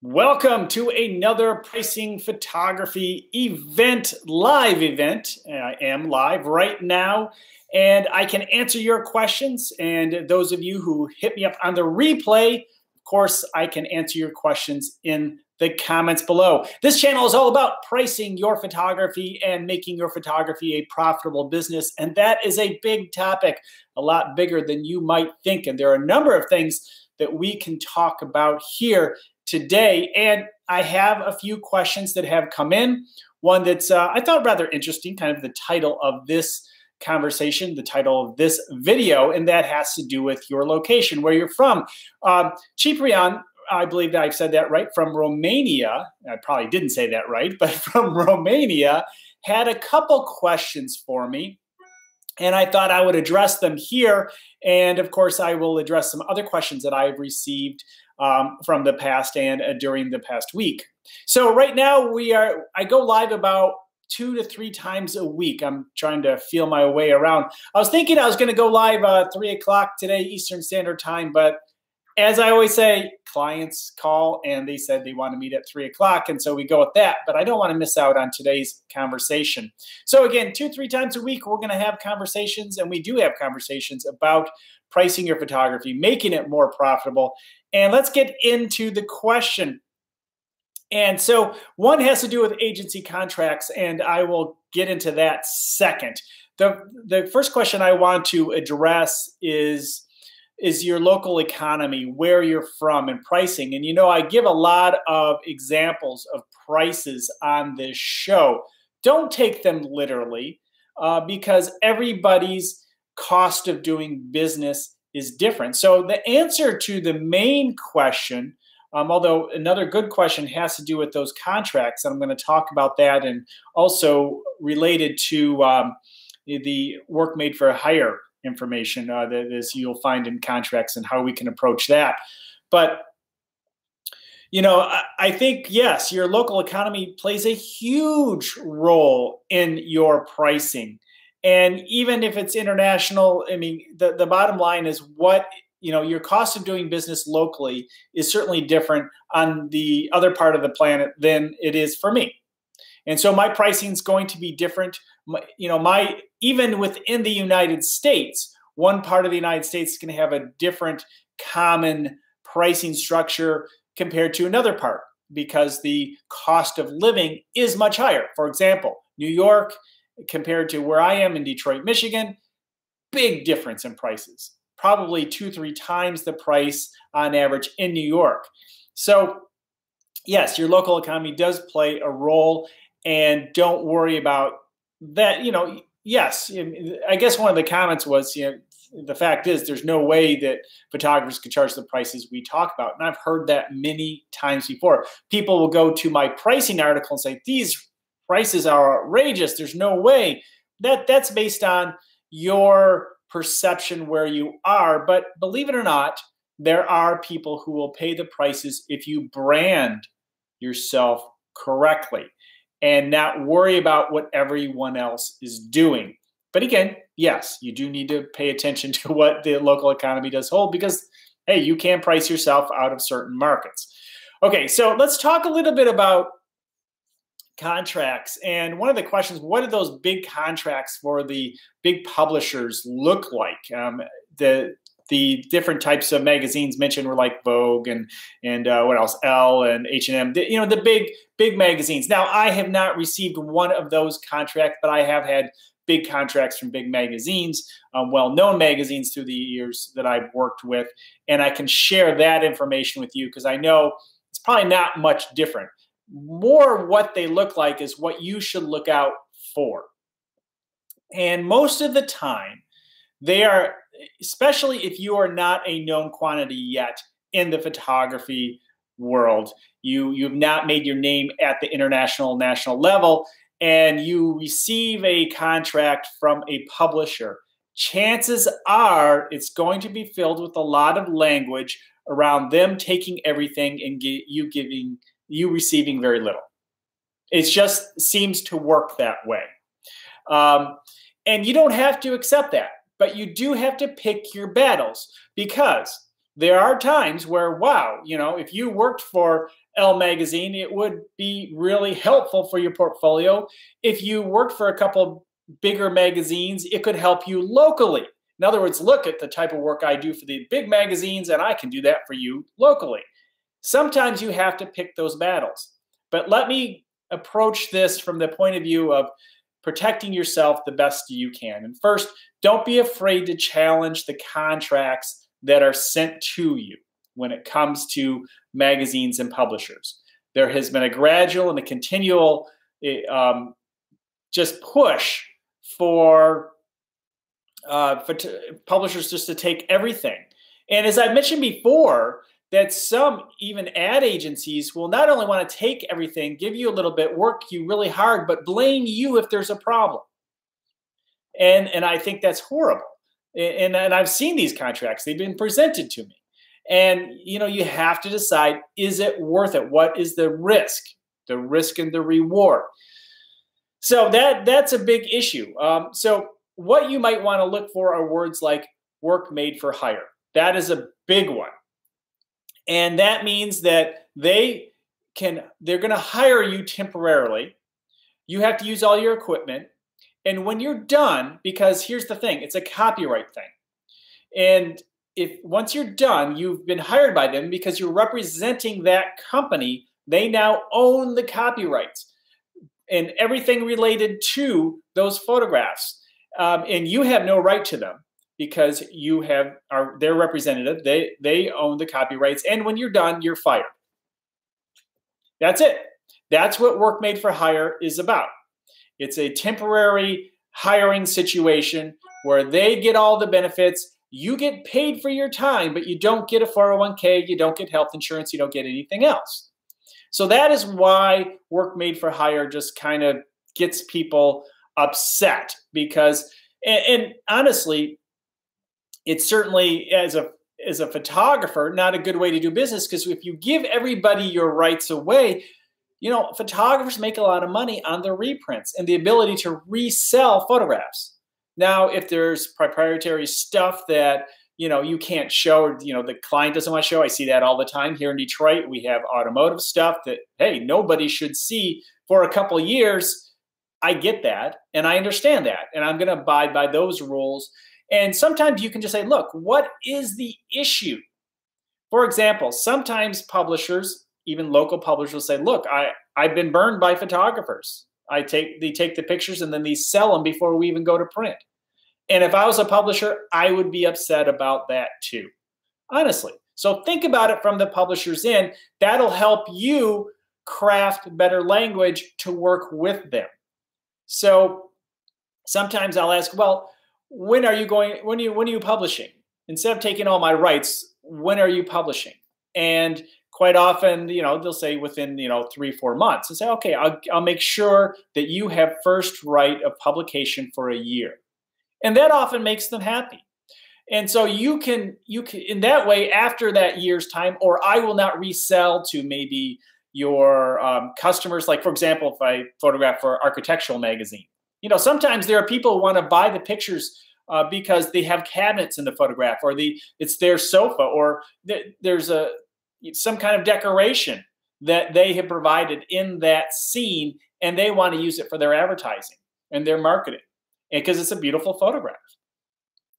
Welcome to another pricing photography event, live event. I am live right now, and I can answer your questions. And those of you who hit me up on the replay, of course, I can answer your questions in the comments below. This channel is all about pricing your photography and making your photography a profitable business. And that is a big topic, a lot bigger than you might think. And there are a number of things that we can talk about here today. And I have a few questions that have come in. One that's I thought rather interesting, kind of the title of this conversation, the title of this video, and that has to do with your location, where you're from. Ciprian, I believe that I've said that right, from Romania. I probably didn't say that right, but from Romania, had a couple questions for me. And I thought I would address them here. And of course, I will address some other questions that I've received from the past and during the past week. So right now I go live about 2 to 3 times a week. I'm trying to feel my way around. I was thinking I was going to go live 3 o'clock today, Eastern Standard Time, but as I always say, clients call and they said they want to meet at 3 o'clock. And so we go with that, but I don't want to miss out on today's conversation. So again, 2-3 times a week, we're going to have conversations, and we do have conversations about pricing your photography, making it more profitable. And let's get into the question. And so one has to do with agency contracts, and I will get into that second. The first question I want to address is your local economy, where you're from, and pricing. And, you know, I give a lot of examples of prices on this show. Don't take them literally because everybody's cost of doing business is different. So the answer to the main question, although another good question has to do with those contracts, and I'm going to talk about that, and also related to the work made for hire information that is you'll find in contracts and how we can approach that. But, you know, I think, yes, your local economy plays a huge role in your pricing. And even if it's international, I mean, the bottom line is your cost of doing business locally is certainly different on the other part of the planet than it is for me. And so my pricing is going to be different. Even within the United States, one part of the United States can have a different common pricing structure compared to another part because the cost of living is much higher. For example, New York compared to where I am in Detroit, Michigan, big difference in prices, probably 2-3 times the price on average in New York. So yes, your local economy does play a role. And don't worry about that. Yes, I guess one of the comments was, the fact is there's no way that photographers could charge the prices we talk about. And I've heard that many times before. People will go to my pricing article and say, these prices are outrageous. There's no way. That's based on your perception where you are. But believe it or not, there are people who will pay the prices if you brand yourself correctly and not worry about what everyone else is doing. But again, yes, you do need to pay attention to what the local economy does hold because, hey, you can price yourself out of certain markets. Okay, so let's talk a little bit about contracts. And one of the questions, what do those big contracts for the big publishers look like? The different types of magazines mentioned were like Vogue and what else? Elle and H&M. The big magazines. Now, I have not received one of those contracts, but I have had big contracts from big magazines, well-known magazines through the years that I've worked with, and I can share that information with you because I know it's probably not much different. More what they look like is what you should look out for. And most of the time, they are, especially if you are not a known quantity yet in the photography world, you've not made your name at the international, national level, and you receive a contract from a publisher, chances are it's going to be filled with a lot of language around them taking everything and you receiving very little. It just seems to work that way. And you don't have to accept that. But you do have to pick your battles because there are times where, wow, if you worked for L magazine, it would be really helpful for your portfolio. If you worked for a couple bigger magazines, it could help you locally. In other words, look at the type of work I do for the big magazines, and I can do that for you locally. Sometimes you have to pick those battles. But let me approach this from the point of view of protecting yourself the best you can. And first, don't be afraid to challenge the contracts that are sent to you when it comes to magazines and publishers. There has been a gradual and a continual just push for publishers just to take everything. And as I mentioned before, that some even ad agencies will not only want to take everything, give you a little bit, work you really hard, but blame you if there's a problem. And I think that's horrible. And I've seen these contracts. They've been presented to me. And, you have to decide, is it worth it? What is the risk and the reward? So that's a big issue. So what you might want to look for are words like work made for hire. That is a big one. And that means that they're going to hire you temporarily. You have to use all your equipment. And when you're done, because here's the thing, it's a copyright thing. And once you're done, you've been hired by them because you're representing that company. They now own the copyrights and everything related to those photographs. And you have no right to them because you are their representative. They own the copyrights. And when you're done, you're fired. That's it. That's what work made for hire is about. It's a temporary hiring situation where they get all the benefits. You get paid for your time, but you don't get a 401k, you don't get health insurance, you don't get anything else. So that is why work made for hire just kind of gets people upset because, and honestly, it's certainly as a photographer, not a good way to do business because if you give everybody your rights away, photographers make a lot of money on the reprints and the ability to resell photographs. Now, if there's proprietary stuff that, you can't show or, the client doesn't want to show, I see that all the time here in Detroit. We have automotive stuff that, hey, nobody should see for a couple of years. I get that and I understand that. And I'm going to abide by those rules. And sometimes you can just say, look, what is the issue? For example, sometimes publishers, even local publishers, say, look, I've been burned by photographers. They take the pictures and then they sell them before we even go to print. And if I was a publisher, I would be upset about that too, honestly. So think about it from the publisher's end. That'll help you craft better language to work with them. So sometimes I'll ask, well, when are you publishing? Instead of taking all my rights, when are you publishing? And quite often, they'll say within, 3-4 months and say, okay, I'll make sure that you have first right of publication for a year. And that often makes them happy. And so you can in that way, after that year's time, or I will not resell to maybe your customers. Like, for example, if I photograph for Architectural Magazine, sometimes there are people who want to buy the pictures because they have cabinets in the photograph, or it's their sofa, or there's some kind of decoration that they have provided in that scene, and they want to use it for their advertising and their marketing, because it's a beautiful photograph.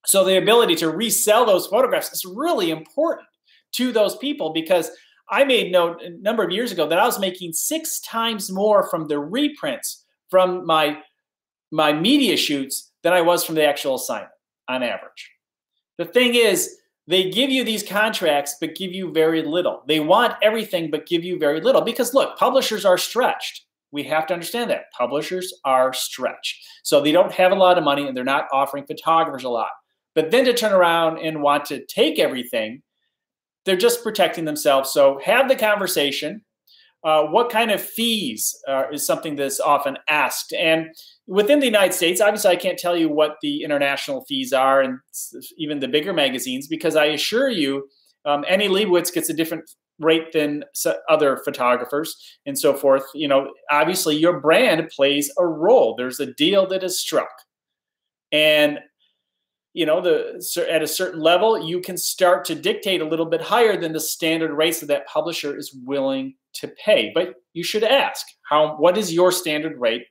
So the ability to resell those photographs is really important to those people, because I made note a number of years ago that I was making 6 times more from the reprints from my media shoots than I was from the actual assignment on average. The thing is, they give you these contracts, but give you very little. They want everything, but give you very little. Because look, publishers are stretched. We have to understand that. Publishers are stretched. So they don't have a lot of money and they're not offering photographers a lot. But then to turn around and want to take everything, they're just protecting themselves. So have the conversation. What kind of fees is something that's often asked? And within the United States, obviously, I can't tell you what the international fees are, and even the bigger magazines, because I assure you, Annie Leibovitz gets a different rate than other photographers and so forth. Obviously, your brand plays a role. There's a deal that is struck. And at a certain level, you can start to dictate a little bit higher than the standard rates that publisher is willing to pay. But you should ask, what is your standard rate?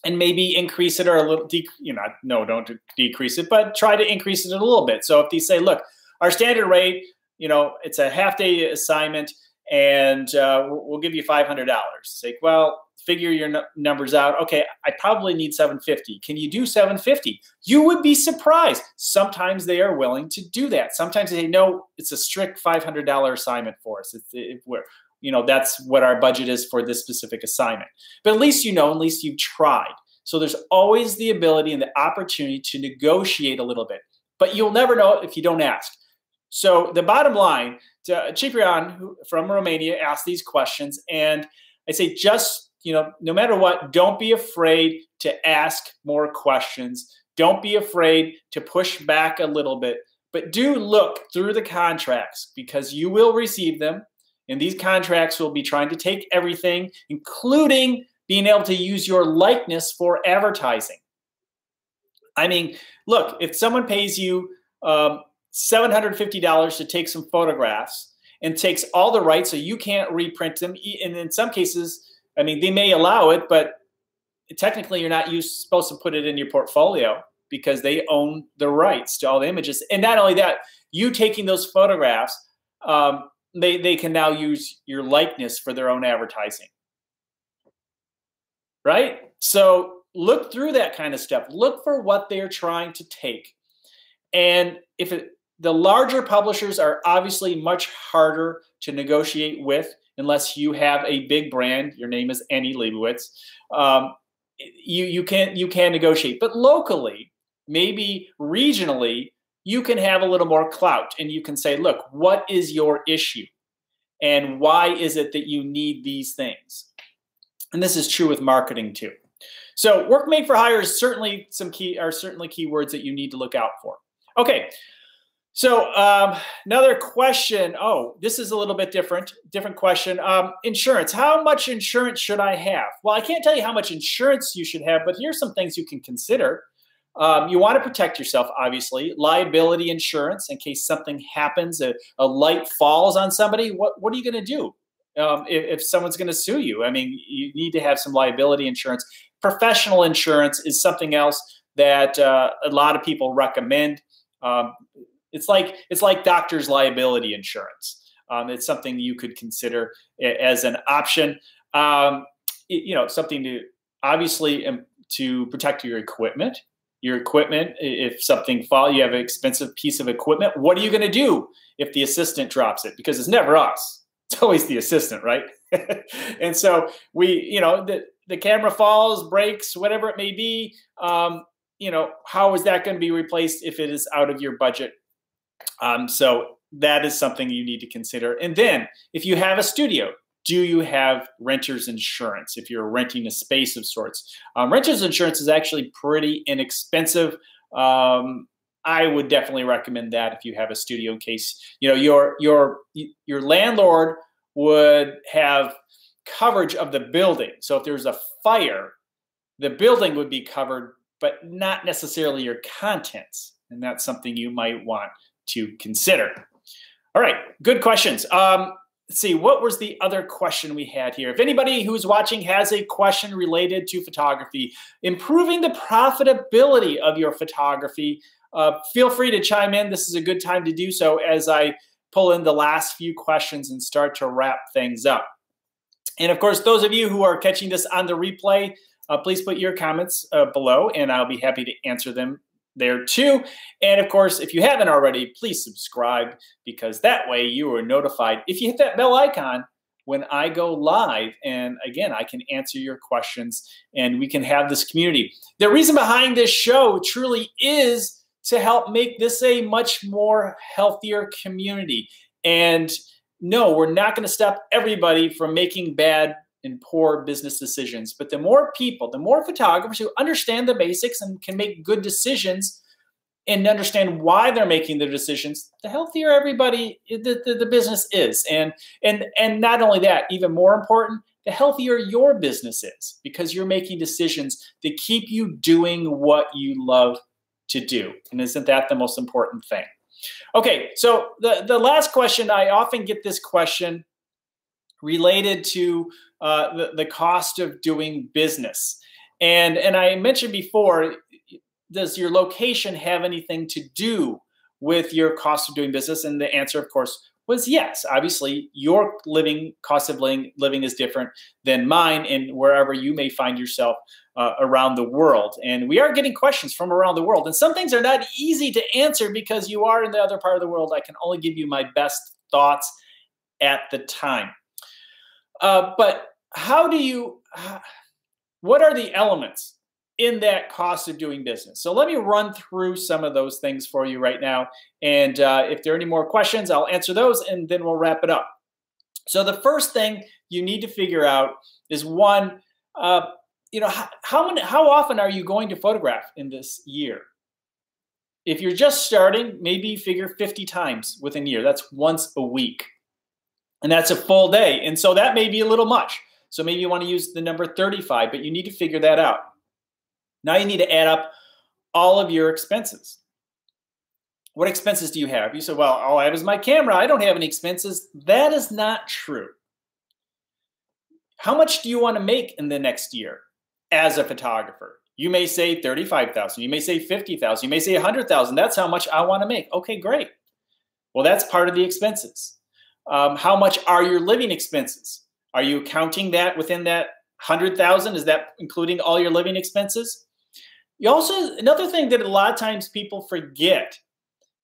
And maybe increase it, or a little, don't decrease it, but try to increase it a little bit. So if they say, look, our standard rate, it's a half-day assignment, and we'll give you $500. It's like, well, figure your numbers out. Okay, I probably need $750. Can you do $750? You would be surprised. Sometimes they are willing to do that. Sometimes they say, no, it's a strict $500 assignment for us. That's what our budget is for this specific assignment. But at least at least you've tried. So there's always the ability and the opportunity to negotiate a little bit. But you'll never know if you don't ask. So the bottom line, Ciprian from Romania asked these questions, and I say just, no matter what, don't be afraid to ask more questions. Don't be afraid to push back a little bit, but do look through the contracts, because you will receive them. And these contracts will be trying to take everything, including being able to use your likeness for advertising. I mean, look, if someone pays you $750 to take some photographs and takes all the rights so you can't reprint them, and in some cases, I mean, they may allow it, but technically you're not supposed to put it in your portfolio because they own the rights to all the images. And not only that, you taking those photographs, they can now use your likeness for their own advertising, right? So look through that kind of stuff. Look for what they're trying to take. And the larger publishers are obviously much harder to negotiate with unless you have a big brand. Your name is Annie Leibovitz. You can negotiate. But locally, maybe regionally, you can have a little more clout, and you can say, look, what is your issue? And why is it that you need these things? And this is true with marketing too. So work made for hire is certainly certainly keywords that you need to look out for. Okay. So another question. Oh, this is a little bit different question. Insurance. How much insurance should I have? Well, I can't tell you how much insurance you should have, but here's some things you can consider. You want to protect yourself, obviously. Liability insurance in case something happens, a light falls on somebody. What are you going to do if someone's going to sue you? I mean, you need to have some liability insurance. Professional insurance is something else that a lot of people recommend. It's like doctor's liability insurance. It's something you could consider as an option. Something to obviously to protect your equipment. Your equipment, if something falls, you have an expensive piece of equipment. What are you going to do if the assistant drops it? Because it's never us. It's always the assistant, right? And so the camera falls, breaks, whatever it may be. How is that going to be replaced if it is out of your budget? So that is something you need to consider. And then if you have a studio, do you have renter's insurance if you're renting a space of sorts? Renter's insurance is actually pretty inexpensive. I would definitely recommend that if you have a studio, in case your landlord would have coverage of the building. So if there's a fire, the building would be covered, but not necessarily your contents. And that's something you might want to consider. All right, good questions. Let's see, what was the other question we had here? If anybody who's watching has a question related to photography, improving the profitability of your photography, feel free to chime in. This is a good time to do so as I pull in the last few questions and start to wrap things up. And of course, those of you who are catching this on the replay, please put your comments below, and I'll be happy to answer them there too. And of course, if you haven't already, please subscribe, because that way you are notified if you hit that bell icon when I go live. And again, I can answer your questions and we can have this community. The reason behind this show truly is to help make this a much more healthier community. And no, we're not going to stop everybody from making bad and poor business decisions. But the more people, the more photographers who understand the basics and can make good decisions and understand why they're making their decisions, the healthier everybody, the business is. And not only that, even more important, the healthier your business is, because you're making decisions that keep you doing what you love to do. And isn't that the most important thing? Okay, so the last question, I often get this question related to the cost of doing business. And I mentioned before, does your location have anything to do with your cost of doing business? And the answer, of course, was yes. Obviously, your cost of living is different than mine, and wherever you may find yourself around the world. And we are getting questions from around the world. And some things are not easy to answer because you are in the other part of the world. I can only give you my best thoughts at the time. But what are the elements in that cost of doing business? So let me run through some of those things for you right now. And if there are any more questions, I'll answer those and then we'll wrap it up. So the first thing you need to figure out is one, how often are you going to photograph in this year? If you're just starting, maybe figure 50 times within a year. That's once a week. And that's a full day. And so that may be a little much. So maybe you want to use the number 35, but you need to figure that out. Now you need to add up all of your expenses. What expenses do you have? You say, well, all I have is my camera. I don't have any expenses. That is not true. How much do you want to make in the next year as a photographer? You may say 35,000. You may say 50,000. You may say 100,000. That's how much I want to make. Okay, great. Well, that's part of the expenses. How much are your living expenses? Are you counting that within that 100,000? Is that including all your living expenses? You also, another thing that a lot of times people forget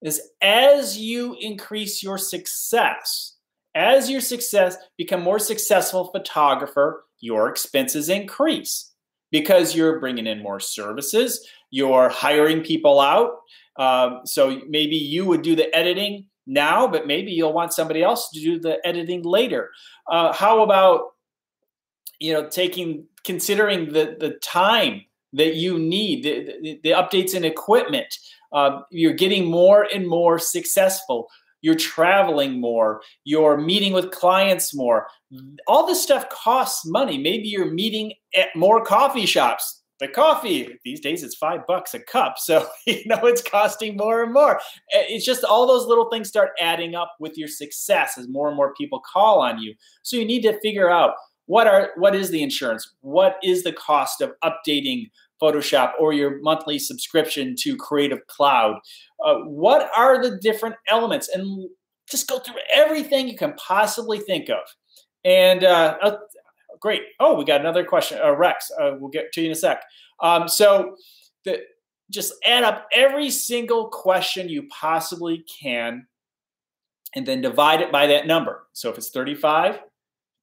is as you increase your success, as your success become more successful photographer, your expenses increase because you're bringing in more services, you're hiring people out. So maybe you would do the editing now, but maybe you'll want somebody else to do the editing later. How about, considering the time that you need, the updates in equipment. You're getting more and more successful. You're traveling more. You're meeting with clients more. All this stuff costs money. Maybe you're meeting at more coffee shops. The coffee, these days it's $5 a cup. So, it's costing more and more. It's just all those little things start adding up with your success as more and more people call on you. So you need to figure out what is the insurance? What is the cost of updating Photoshop or your monthly subscription to Creative Cloud? What are the different elements? And just go through everything you can possibly think of. And great. Oh, we got another question. Rex, we'll get to you in a sec. Just add up every single question you possibly can and then divide it by that number. So if it's 35,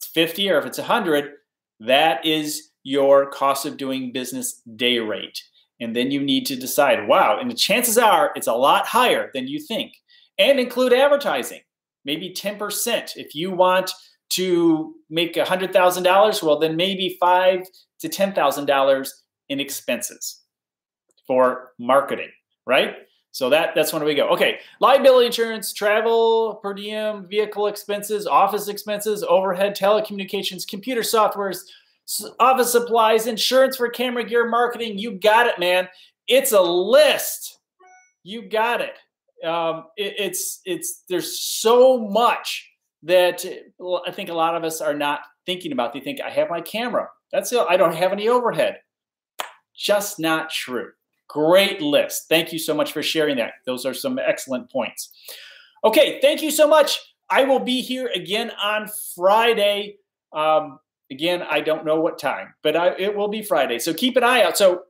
it's 50, or if it's 100, that is your cost of doing business day rate. And then you need to decide, wow, and the chances are it's a lot higher than you think. And include advertising, maybe 10%. If you want to make $100,000, well, then maybe $5,000 to $10,000 in expenses for marketing, right? So that's when we go. Okay, liability insurance, travel, per diem, vehicle expenses, office expenses, overhead, telecommunications, computer softwares, office supplies, insurance for camera gear, marketing. You got it, man. It's a list. You got it. There's so much that I think a lot of us are not thinking about. They think, I have my camera. That's it. I don't have any overhead. Just not true. Great list. Thank you so much for sharing that. Those are some excellent points. Okay, thank you so much. I will be here again on Friday. Again, I don't know what time, but it will be Friday. So keep an eye out. So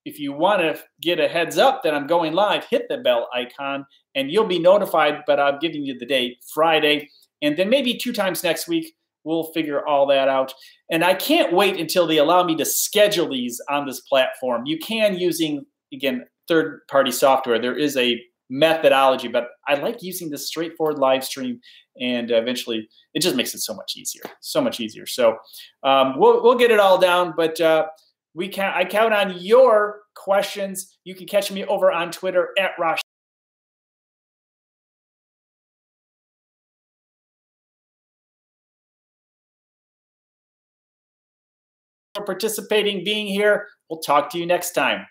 if you want to get a heads up that I'm going live, hit the bell icon and you'll be notified, but I'm giving you the date, Friday. And then maybe 2 times next week, we'll figure all that out. And I can't wait until they allow me to schedule these on this platform. You can using, again, third-party software. There is a methodology, but I like using this straightforward live stream, and eventually it just makes it so much easier, so much easier. So we'll get it all down, but I count on your questions. You can catch me over on Twitter at Rosh. For participating, being here. We'll talk to you next time.